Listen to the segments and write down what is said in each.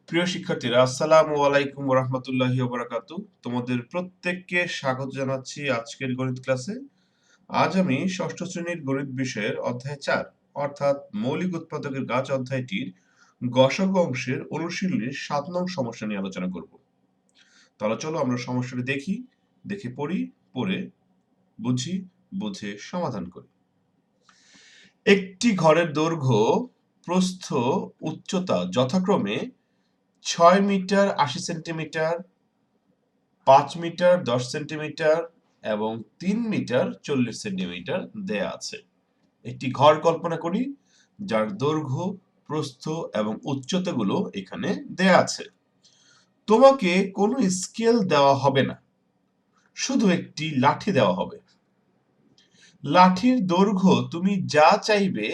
প্রিয় শিক্ষার্থীরা, আসসালামু আলাইকুম ওয়া রাহমাতুল্লাহি ওয়া বারাকাতুহু। তোমাদের প্রত্যেককে স্বাগত জানাচ্ছি আজকের গণিত ক্লাসে। আজ আমি ষষ্ঠ শ্রেণীর গণিত বিষয়ের অধ্যায় ৪ অর্থাৎ মৌলিক উৎপাদকের গাছ অধ্যায়টির গসাগু অংশের অনুশীলনীর ৭ নং সমস্যা নিয়ে আলোচনা করব। তাহলে চলো আমরা সমস্যাটি দেখি, দেখে পড়ি, পড়ে বুঝি, বুঝে সমাধান করি। একটি ঘরের দৈর্ঘ্য, প্রস্থ, উচ্চতা যথাক্রমে ৬ মিটার ৮০ সেন্টিমিটার, ৫ মিটার ১০ সেন্টিমিটার এবং ৩ মিটার ৪০ সেন্টিমিটার দেয়া আছে। একটি ঘর কল্পনা করি যার দৈর্ঘ্য, প্রস্থ এবং উচ্চতাগুলো এখানে দেয়া আছে। তোমাকে কোনো স্কেল দেওয়া হবে না, শুধু একটি লাঠি দেওয়া হবে। লাঠির দৈর্ঘ্য তুমি যা চাইবে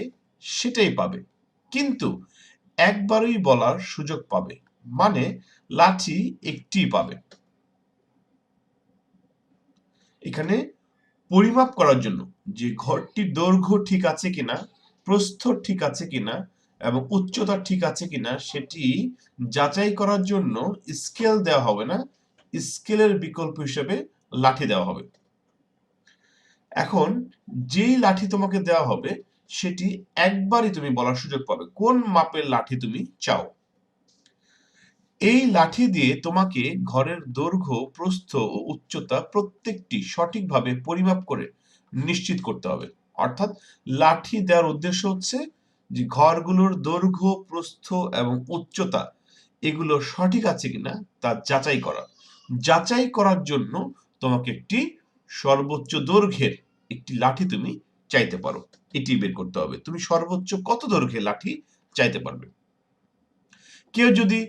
সেটাই পাবে, কিন্তু একবারই বলার সুযোগ পাবে, মানে লাঠি একটিই পাবে। এখানে পরিমাপ করার জন্য যে ঘরটির দৈর্ঘ্য ঠিক আছে কিনা, প্রস্থ ঠিক আছে কিনা এবং উচ্চতা ঠিক আছে কিনা সেটি যাচাই করার জন্য স্কেল দেওয়া হবে না, স্কেলের বিকল্প হিসেবে লাঠি দেওয়া হবে। এখন যেই লাঠি তোমাকে দেওয়া হবে সেটি একবারই তুমি বলার সুযোগ পাবে কোন মাপের লাঠি তুমি চাও। এই লাঠি দিয়ে তোমাকে ঘরের দৈর্ঘ্য, প্রস্থ ও উচ্চতা প্রত্যেকটি সঠিকভাবে পরিমাপ করে নিশ্চিত করতে হবে। অর্থাৎ লাঠি দেওয়ার উদ্দেশ্য হচ্ছে যে ঘরগুলোর দৈর্ঘ্য, প্রস্থ এবং উচ্চতা এগুলো সঠিক আছে কিনা তা যাচাই করা। যাচাই করার জন্য তোমাকে একটি সর্বোচ্চ দৈর্ঘ্যের একটি লাঠি তুমি চাইতে পারো। এটি বের করতে হবে তুমি সর্বোচ্চ কত দৈর্ঘ্যের লাঠি চাইতে পারবে। কেউ যদি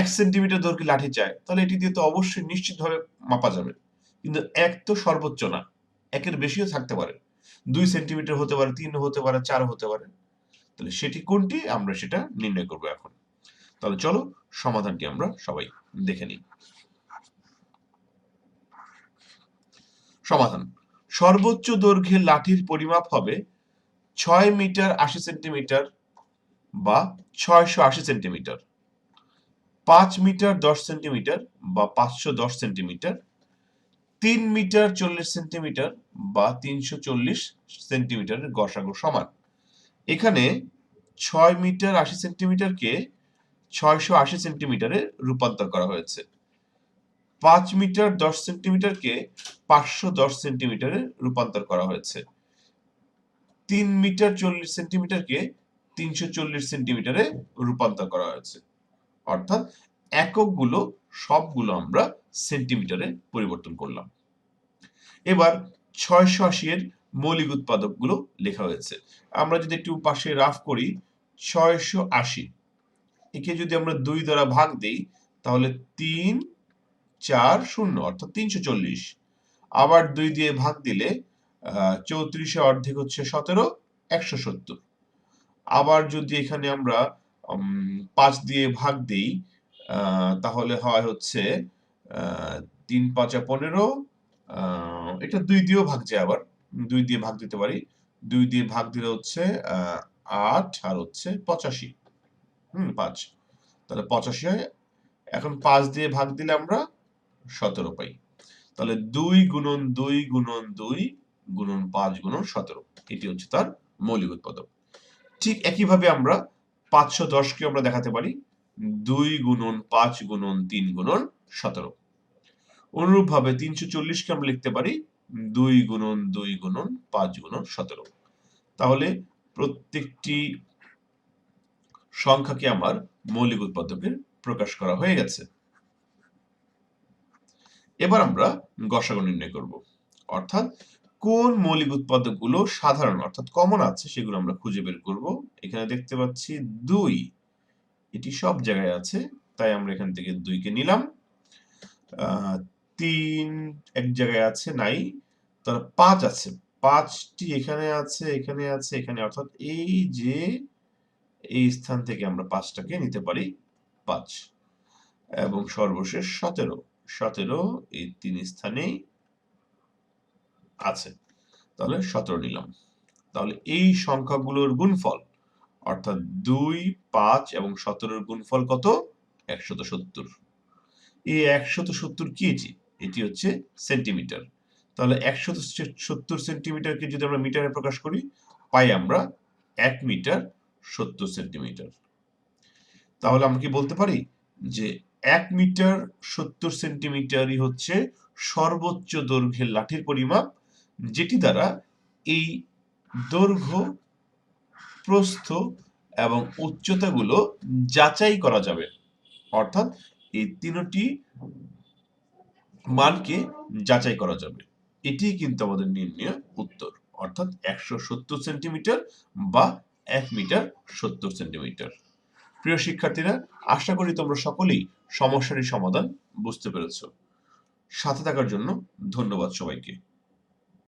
১ সেন্টিমিটার দৈর্ঘ্যের লাঠি চায় তাহলে এটি দিয়ে তো অবশ্যই নিশ্চিতভাবে মাপা যাবে, কিন্তু ১ তো সর্বোচ্চ না, ১ এর বেশিও থাকতে পারে, ২ সেন্টিমিটার হতে পারে, ৩ হতে পারে, ৪ হতে পারে। তাহলে সেটি কোনটি আমরা সেটা নির্ণয় করব এখন। তাহলে চলো সমাধানটি আমরা সবাই দেখে নিই। সমাধান: সর্বোচ্চ দৈর্ঘ্যের লাঠির পরিমাপ হবে ৬ মিটার ৮০ সেন্টিমিটার বা ৬৮০ সেন্টিমিটার, ৫ মিটার ১০ সেন্টিমিটার বা ৫১০ সেন্টিমিটার, ৩ মিটার ৪০ সেন্টিমিটার বা ৩৪০ সেন্টিমিটারের গসাগু সমান। এখানে ৬ মিটার ৮০ সেন্টিমিটারকে ৬৮০ সেন্টিমিটারে রূপান্তর করা হয়েছে। ৫ মিটার ১০ সেন্টিমিটারকে ৫১০ সেন্টিমিটারে রূপান্তর করা হয়েছে। ৩ মিটার ৪০ সেন্টিমিটারকে ৩৪০ সেন্টিমিটারে রূপান্তর করা হয়েছে। অর্থাৎ এককগুলো সবগুলো আমরা সেন্টিমিটারে পরিবর্তন করলাম। এবার ৬৮০ এর মৌলিক উৎপাদকগুলো লেখা হয়েছে। আমরা যদি একটু পাশে রাফ করি, ৬৮০ একে যদি আমরা ২ দ্বারা ভাগ দেই তাহলে ৩ ৪ ০ অর্থাৎ ৩৪০। আবার ২ দিয়ে ভাগ দিলে ৩৪ এর অর্ধেক হচ্ছে ১৭, ১৭০। আবার যদি এখানে আমরা ৫ দিয়ে ভাগ দেই তাহলে হয় হচ্ছে ৩ ৫ ১৫, এটা ২ দিয়েও ভাগ যায়, আবার ২ দিয়ে ভাগ দিতে পারি। ২ দিয়ে ভাগ দিলে হচ্ছে ৮ আর হচ্ছে ৮৫, ৫, তাহলে ৮৫ হয়। এখন ৫ দিয়ে ভাগ দিলে আমরা ১৭ পাই। তাহলে ২ গুণন ২ গুণন ২ গুণন ৫ গুণন ১৭, এটি হচ্ছে তার মৌলিক উৎপাদক। ঠিক একইভাবে আমরা ৫১০ কে আমরা দেখাতে পারি ২ গুণন ৫ গুণন ৩ গুণন ১৭। অনুরূপভাবে ৩৪০ কে আমরা লিখতে পারি ২ গুণন ২ গুণন ৫ গুণন ১৭। তাহলে প্রত্যেকটি সংখ্যাকে আমার মৌলিক উৎপাদকে প্রকাশ করা হয়ে গেছে। এবার আমরা গসাগু নির্ণয় করব, অর্থাৎ কোন মৌলিক উৎপাদকগুলো সাধারণ অর্থাৎ কমন আছে সেগুলো আমরা খুঁজে বের করব। এখানে দেখতে পাচ্ছি ২, এটি সব জায়গায় আছে, তাই আমরা এখান থেকে ২ কে নিলাম। ৩ এক জায়গায় আছে, নাই, তাহলে ৫ আছে, ৫টি এখানে আছে, এখানে আছে, এখানে, অর্থাৎ এই যে এই স্থান থেকে আমরা ৫টাকে নিতে পারি ৫। এবং সর্বশেষ ১৭, ১৭ এই ৩ স্থানেই আছে, তাহলে ১৭ নিলাম। তাহলে এই সংখ্যাগুলোর গুণফল অর্থাৎ ২, ৫ এবং ১৭ এর গুণফল কত? 170। এই 170 কি এটি হচ্ছে সেন্টিমিটার। তাহলে 170 সেন্টিমিটারকে যদি আমরা মিটারে প্রকাশ করি, পাই আমরা 1 মিটার 70 সেন্টিমিটার। তাহলে আমরা কি বলতে পারি যে 1 মিটার 70 সেন্টিমিটারই হচ্ছে সর্বোচ্চ দৈর্ঘ্যের লাঠির পরিমাপ, যেটি দ্বারা এই দৈর্ঘ্য, প্রস্থ এবং উচ্চতাগুলো যাচাই করা যাবে। অর্থাৎ এই তিনটি মানকে যাচাই করা যাবে। এটি কিন্তু আমাদের নির্ণয় উত্তর, অর্থাৎ 170 সেন্টিমিটার বা 1 মিটার 70 সেন্টিমিটার। প্রিয় শিক্ষার্থীরা, আশা করি তোমরা সকলেই সমস্যাটির সমাধান বুঝতে পেরেছ। সাথে থাকার জন্য ধন্যবাদ সবাইকে।